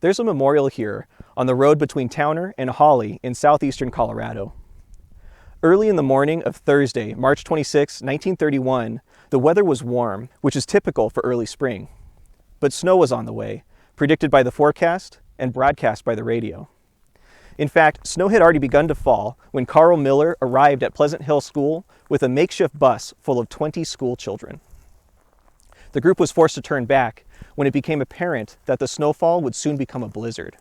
There's a memorial here on the road between Towner and Hawley in southeastern Colorado. Early in the morning of Thursday, March 26, 1931, the weather was warm, which is typical for early spring. But snow was on the way, predicted by the forecast and broadcast by the radio. In fact, snow had already begun to fall when Carl Miller arrived at Pleasant Hill School with a makeshift bus full of 20 school children. The group was forced to turn back when it became apparent that the snowfall would soon become a blizzard.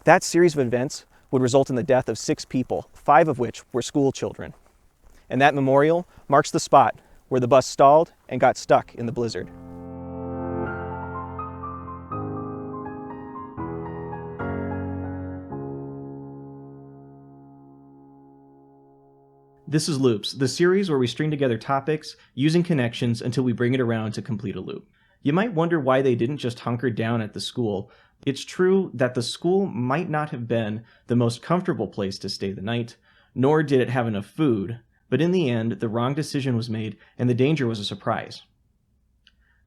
That series of events would result in the death of 6 people, 5 of which were school children. And that memorial marks the spot where the bus stalled and got stuck in the blizzard. This is Loops, the series where we string together topics using connections until we bring it around to complete a loop. You might wonder why they didn't just hunker down at the school. It's true that the school might not have been the most comfortable place to stay the night, nor did it have enough food, but in the end, the wrong decision was made and the danger was a surprise.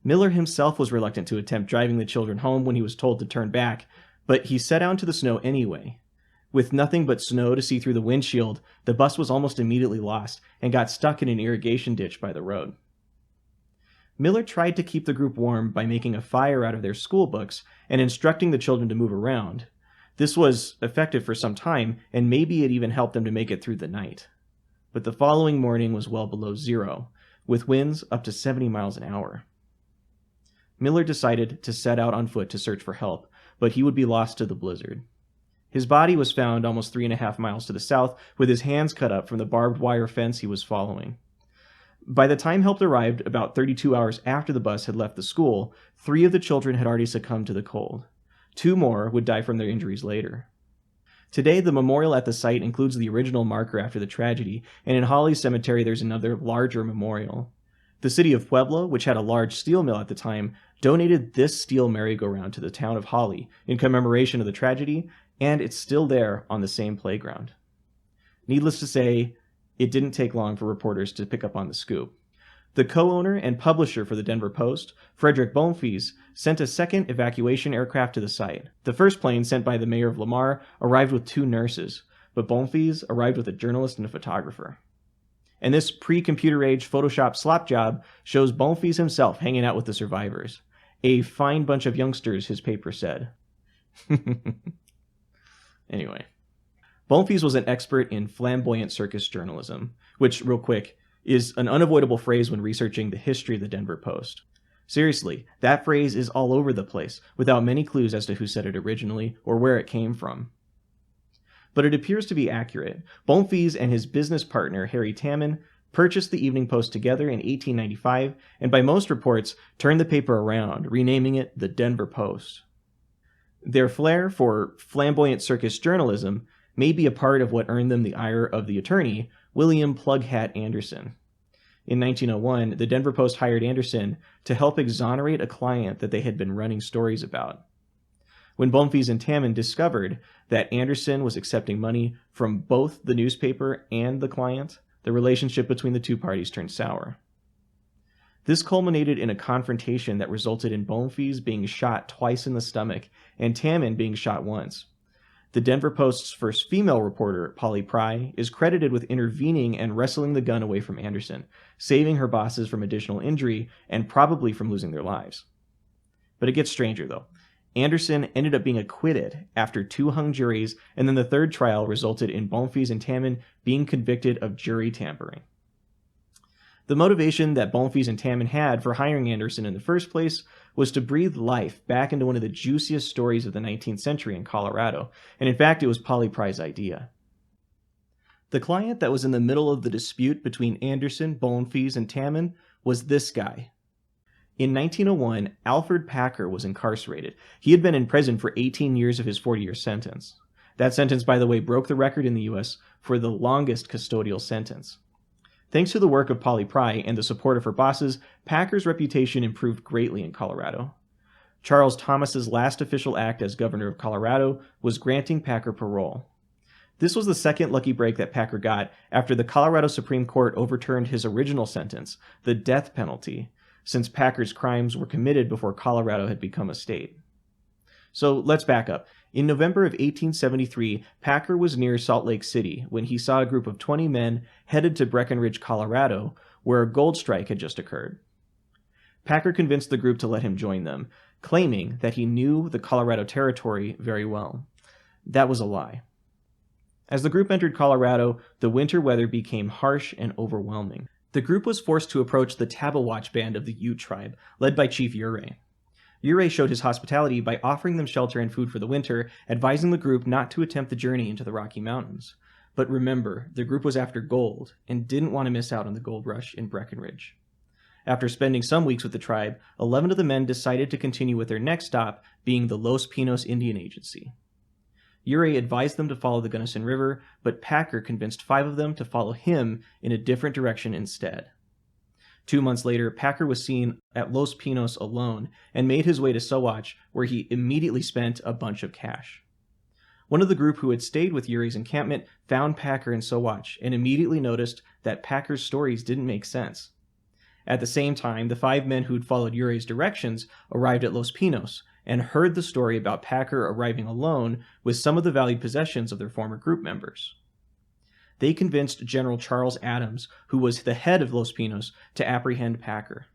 Miller himself was reluctant to attempt driving the children home when he was told to turn back, but he set out into the snow anyway. With nothing but snow to see through the windshield, the bus was almost immediately lost and got stuck in an irrigation ditch by the road. Miller tried to keep the group warm by making a fire out of their school books and instructing the children to move around. This was effective for some time, and maybe it even helped them to make it through the night. But the following morning was well below zero, with winds up to 70 miles an hour. Miller decided to set out on foot to search for help, but he would be lost to the blizzard. His body was found almost 3.5 miles to the south, with his hands cut up from the barbed wire fence he was following. By the time help arrived, about 32 hours after the bus had left the school, 3 of the children had already succumbed to the cold. 2 more would die from their injuries later. Today, the memorial at the site includes the original marker after the tragedy, and in Hawley Cemetery there's another larger memorial. The city of Pueblo, which had a large steel mill at the time, donated this steel merry-go-round to the town of Hawley in commemoration of the tragedy, and it's still there on the same playground. Needless to say, it didn't take long for reporters to pick up on the scoop. The co-owner and publisher for the Denver Post, Frederick Bonfils, sent a second evacuation aircraft to the site. The first plane, sent by the mayor of Lamar, arrived with 2 nurses, but Bonfils arrived with a journalist and a photographer. And this pre-computer age Photoshop slop job shows Bonfils himself hanging out with the survivors. A fine bunch of youngsters, his paper said. Anyway, Bonfils was an expert in flamboyant circus journalism, which, real quick, is an unavoidable phrase when researching the history of the Denver Post. Seriously, that phrase is all over the place, without many clues as to who said it originally or where it came from. But it appears to be accurate. Bonfils and his business partner, Harry Tamman, purchased the Evening Post together in 1895, and by most reports, turned the paper around, renaming it the Denver Post. Their flair for flamboyant circus journalism may be a part of what earned them the ire of the attorney, William Plughat Anderson. In 1901, the Denver Post hired Anderson to help exonerate a client that they had been running stories about. When Bonfils and Tamman discovered that Anderson was accepting money from both the newspaper and the client, the relationship between the two parties turned sour. This culminated in a confrontation that resulted in Bonfils being shot twice in the stomach and Tamman being shot once. The Denver Post's first female reporter, Polly Pry, is credited with intervening and wresting the gun away from Anderson, saving her bosses from additional injury and probably from losing their lives. But it gets stranger, though. Anderson ended up being acquitted after 2 hung juries, and then the third trial resulted in Bonfils and Tamman being convicted of jury tampering. The motivation that Bonfils and Tamman had for hiring Anderson in the first place was to breathe life back into one of the juiciest stories of the 19th century in Colorado, and in fact it was Polly Pry's idea. The client that was in the middle of the dispute between Anderson, Bonfils, and Tamman was this guy. In 1901, Alfred Packer was incarcerated. He had been in prison for 18 years of his 40-year sentence. That sentence, by the way, broke the record in the U.S. for the longest custodial sentence. Thanks to the work of Polly Pry and the support of her bosses, Packer's reputation improved greatly in Colorado. Charles Thomas's last official act as governor of Colorado was granting Packer parole. This was the second lucky break that Packer got after the Colorado Supreme Court overturned his original sentence, the death penalty, since Packer's crimes were committed before Colorado had become a state. So let's back up. In November of 1873, Packer was near Salt Lake City when he saw a group of 20 men headed to Breckenridge, Colorado, where a gold strike had just occurred. Packer convinced the group to let him join them, claiming that he knew the Colorado Territory very well. That was a lie. As the group entered Colorado, the winter weather became harsh and overwhelming. The group was forced to approach the Tabawatch band of the Ute tribe, led by Chief Urey. Urey showed his hospitality by offering them shelter and food for the winter, advising the group not to attempt the journey into the Rocky Mountains. But remember, the group was after gold and didn't want to miss out on the gold rush in Breckenridge. After spending some weeks with the tribe, 11 of the men decided to continue with their next stop, being the Los Pinos Indian Agency. Urey advised them to follow the Gunnison River, but Packer convinced 5 of them to follow him in a different direction instead. 2 months later, Packer was seen at Los Pinos alone and made his way to Sowatch, where he immediately spent a bunch of cash. One of the group who had stayed with Urey's encampment found Packer in Sowatch and immediately noticed that Packer's stories didn't make sense. At the same time, the 5 men who'd followed Urey's directions arrived at Los Pinos and heard the story about Packer arriving alone with some of the valued possessions of their former group members. They convinced General Charles Adams, who was the head of Los Pinos, to apprehend Packer.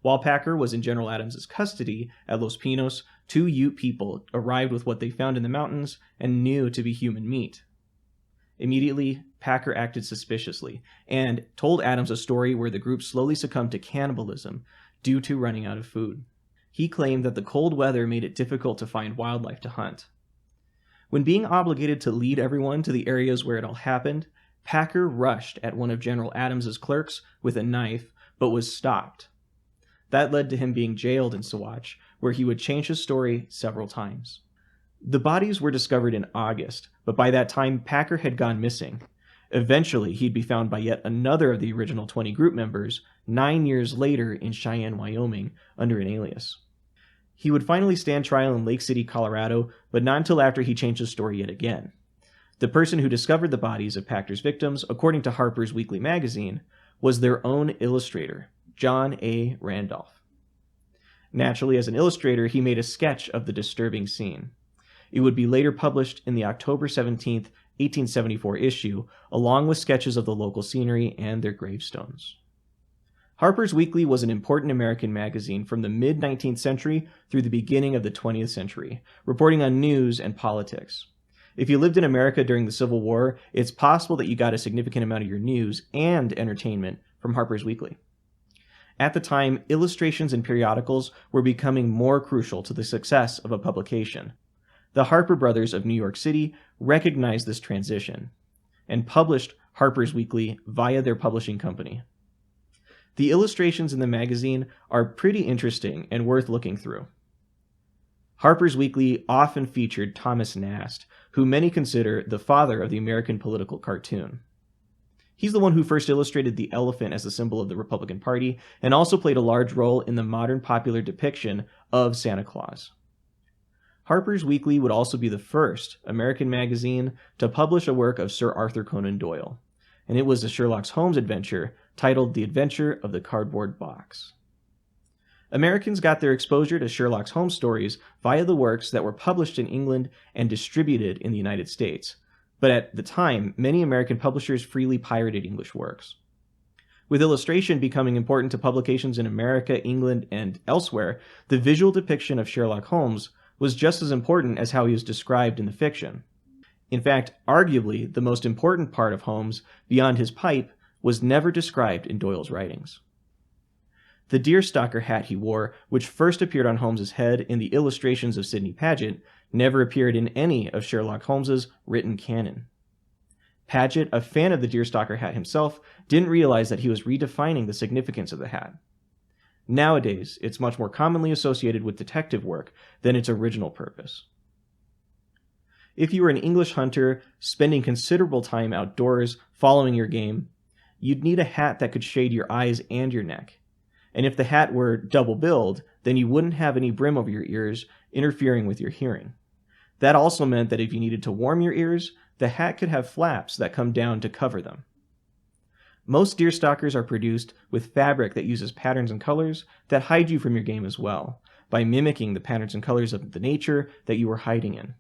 While Packer was in General Adams's custody at Los Pinos, 2 Ute people arrived with what they found in the mountains and knew to be human meat. Immediately, Packer acted suspiciously and told Adams a story where the group slowly succumbed to cannibalism due to running out of food. He claimed that the cold weather made it difficult to find wildlife to hunt. When being obligated to lead everyone to the areas where it all happened, Packer rushed at one of General Adams's clerks with a knife, but was stopped. That led to him being jailed in Sowatch, where he would change his story several times. The bodies were discovered in August, but by that time Packer had gone missing. Eventually, he'd be found by yet another of the original 20 group members 9 years later in Cheyenne, Wyoming, under an alias. He would finally stand trial in Lake City, Colorado, but not until after he changed his story yet again. The person who discovered the bodies of Packer's victims, according to Harper's Weekly magazine, was their own illustrator, John A. Randolph. Naturally, as an illustrator, he made a sketch of the disturbing scene. It would be later published in the October 17, 1874 issue, along with sketches of the local scenery and their gravestones. Harper's Weekly was an important American magazine from the mid-19th century through the beginning of the 20th century, reporting on news and politics. If you lived in America during the Civil War, it's possible that you got a significant amount of your news and entertainment from Harper's Weekly. At the time, illustrations in periodicals were becoming more crucial to the success of a publication. The Harper brothers of New York City recognized this transition and published Harper's Weekly via their publishing company. The illustrations in the magazine are pretty interesting and worth looking through. Harper's Weekly often featured Thomas Nast, who many consider the father of the American political cartoon. He's the one who first illustrated the elephant as a symbol of the Republican Party and also played a large role in the modern popular depiction of Santa Claus. Harper's Weekly would also be the first American magazine to publish a work of Sir Arthur Conan Doyle, and it was a Sherlock Holmes adventure titled The Adventure of the Cardboard Box. Americans got their exposure to Sherlock Holmes stories via the works that were published in England and distributed in the United States, but at the time, many American publishers freely pirated English works. With illustration becoming important to publications in America, England, and elsewhere, the visual depiction of Sherlock Holmes was just as important as how he was described in the fiction. In fact, arguably, the most important part of Holmes, beyond his pipe, was never described in Doyle's writings. The deerstalker hat he wore, which first appeared on Holmes's head in the illustrations of Sidney Paget, never appeared in any of Sherlock Holmes's written canon. Paget, a fan of the deerstalker hat himself, didn't realize that he was redefining the significance of the hat. Nowadays, it's much more commonly associated with detective work than its original purpose. If you were an English hunter spending considerable time outdoors following your game, you'd need a hat that could shade your eyes and your neck. And if the hat were double-billed, then you wouldn't have any brim over your ears, interfering with your hearing. That also meant that if you needed to warm your ears, the hat could have flaps that come down to cover them. Most deerstalkers are produced with fabric that uses patterns and colors that hide you from your game as well, by mimicking the patterns and colors of the nature that you were hiding in.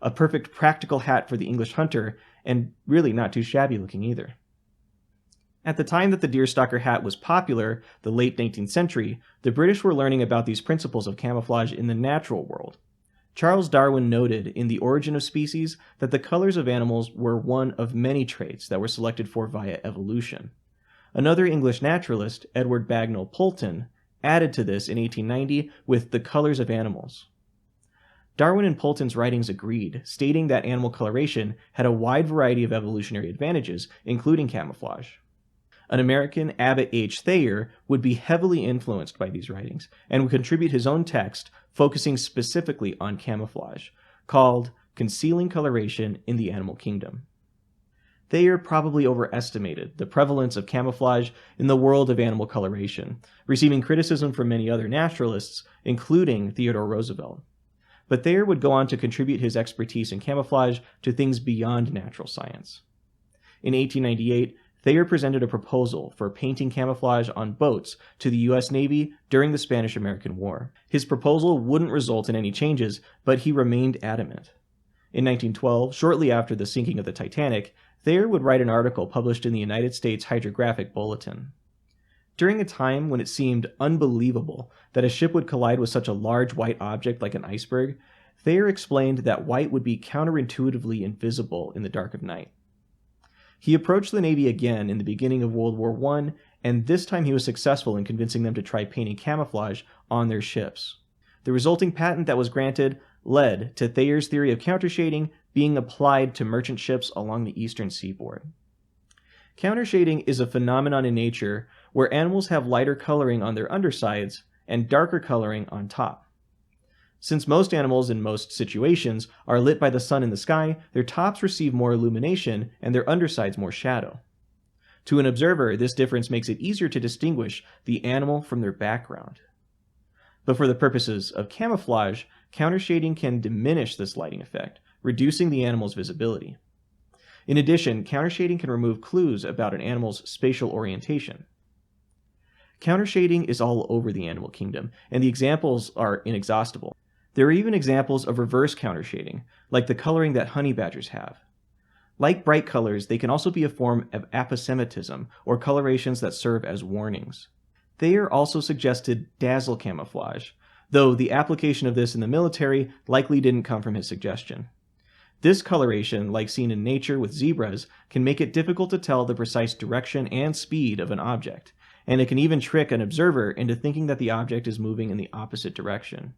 A perfect practical hat for the English hunter, and really not too shabby looking either. At the time that the deerstalker hat was popular, the late 19th century, the British were learning about these principles of camouflage in the natural world. Charles Darwin noted in The Origin of Species that the colors of animals were one of many traits that were selected for via evolution. Another English naturalist, Edward Bagnall Poulton, added to this in 1890 with The Colors of Animals. Darwin and Poulton's writings agreed, stating that animal coloration had a wide variety of evolutionary advantages, including camouflage. An American, Abbott H. Thayer, would be heavily influenced by these writings and would contribute his own text focusing specifically on camouflage, called Concealing Coloration in the Animal Kingdom. Thayer probably overestimated the prevalence of camouflage in the world of animal coloration, receiving criticism from many other naturalists, including Theodore Roosevelt. But Thayer would go on to contribute his expertise in camouflage to things beyond natural science. In 1898, Thayer presented a proposal for painting camouflage on boats to the U.S. Navy during the Spanish-American War. His proposal wouldn't result in any changes, but he remained adamant. In 1912, shortly after the sinking of the Titanic, Thayer would write an article published in the United States Hydrographic Bulletin. During a time when it seemed unbelievable that a ship would collide with such a large white object like an iceberg, Thayer explained that white would be counterintuitively invisible in the dark of night. He approached the Navy again in the beginning of World War I, and this time he was successful in convincing them to try painting camouflage on their ships. The resulting patent that was granted led to Thayer's theory of countershading being applied to merchant ships along the eastern seaboard. Countershading is a phenomenon in nature where animals have lighter coloring on their undersides and darker coloring on top. Since most animals in most situations are lit by the sun in the sky, their tops receive more illumination and their undersides more shadow. To an observer, this difference makes it easier to distinguish the animal from their background. But for the purposes of camouflage, countershading can diminish this lighting effect, reducing the animal's visibility. In addition, countershading can remove clues about an animal's spatial orientation. Countershading is all over the animal kingdom, and the examples are inexhaustible. There are even examples of reverse countershading, like the coloring that honey badgers have. Like bright colors, they can also be a form of aposematism, or colorations that serve as warnings. Thayer also suggested dazzle camouflage, though the application of this in the military likely didn't come from his suggestion. This coloration, like seen in nature with zebras, can make it difficult to tell the precise direction and speed of an object, and it can even trick an observer into thinking that the object is moving in the opposite direction.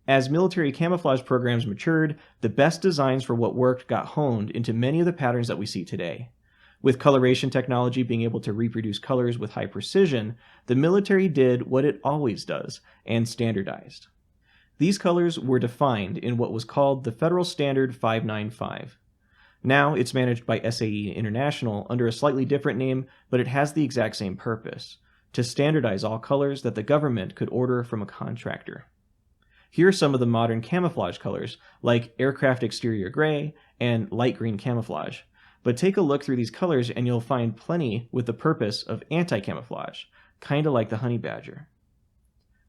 As military camouflage programs matured, the best designs for what worked got honed into many of the patterns that we see today. With coloration technology being able to reproduce colors with high precision, the military did what it always does, and standardized. These colors were defined in what was called the Federal Standard 595. Now it's managed by SAE International under a slightly different name, but it has the exact same purpose: to standardize all colors that the government could order from a contractor. Here are some of the modern camouflage colors, like aircraft exterior gray and light green camouflage. But take a look through these colors and you'll find plenty with the purpose of anti-camouflage, kinda like the honey badger.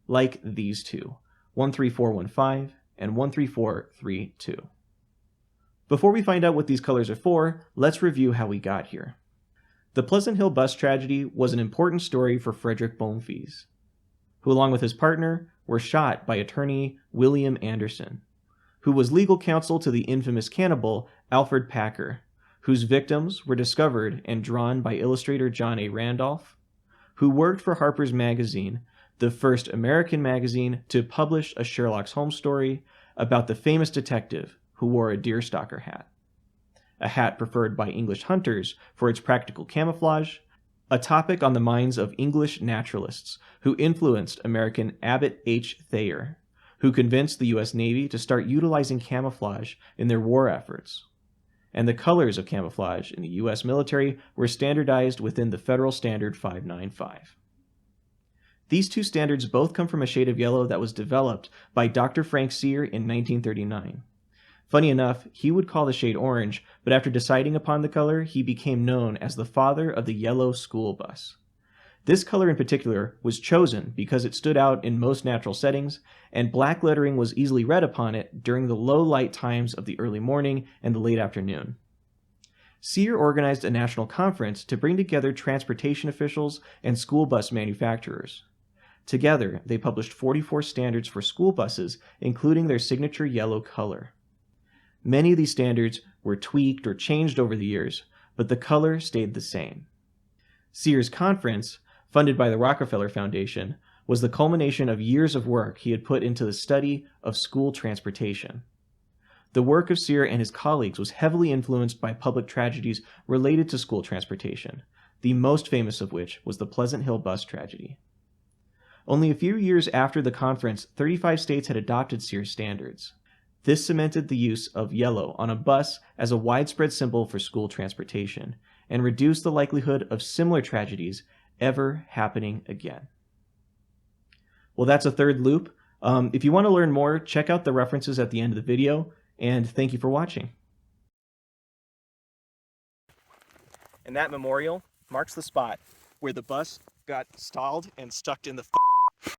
Like these two, 13415 and 13432. Before we find out what these colors are for, let's review how we got here. The Pleasant Hill bus tragedy was an important story for Frederick Bonfils, who along with his partner were shot by attorney William Anderson, who was legal counsel to the infamous cannibal Alfred Packer, whose victims were discovered and drawn by illustrator John A. Randolph, who worked for Harper's Magazine, the first American magazine to publish a Sherlock Holmes story about the famous detective who wore a deerstalker hat, a hat preferred by English hunters for its practical camouflage, a topic on the minds of English naturalists who influenced American Abbott H. Thayer, who convinced the U.S. Navy to start utilizing camouflage in their war efforts. And the colors of camouflage in the U.S. military were standardized within the Federal Standard 595. These two standards both come from a shade of yellow that was developed by Dr. Frank Sear in 1939. Funny enough, he would call the shade orange, but after deciding upon the color, he became known as the father of the yellow school bus. This color in particular was chosen because it stood out in most natural settings, and black lettering was easily read upon it during the low light times of the early morning and the late afternoon. Sear organized a national conference to bring together transportation officials and school bus manufacturers. Together, they published 44 standards for school buses, including their signature yellow color. Many of these standards were tweaked or changed over the years, but the color stayed the same. Sear's conference, funded by the Rockefeller Foundation, was the culmination of years of work he had put into the study of school transportation. The work of Sear and his colleagues was heavily influenced by public tragedies related to school transportation, the most famous of which was the Pleasant Hill bus tragedy. Only a few years after the conference, 35 states had adopted Sear's standards. This cemented the use of yellow on a bus as a widespread symbol for school transportation, and reduced the likelihood of similar tragedies ever happening again. Well, that's a third loop. If you want to learn more, check out the references at the end of the video, and thank you for watching. And that memorial marks the spot where the bus got stalled and stuck in the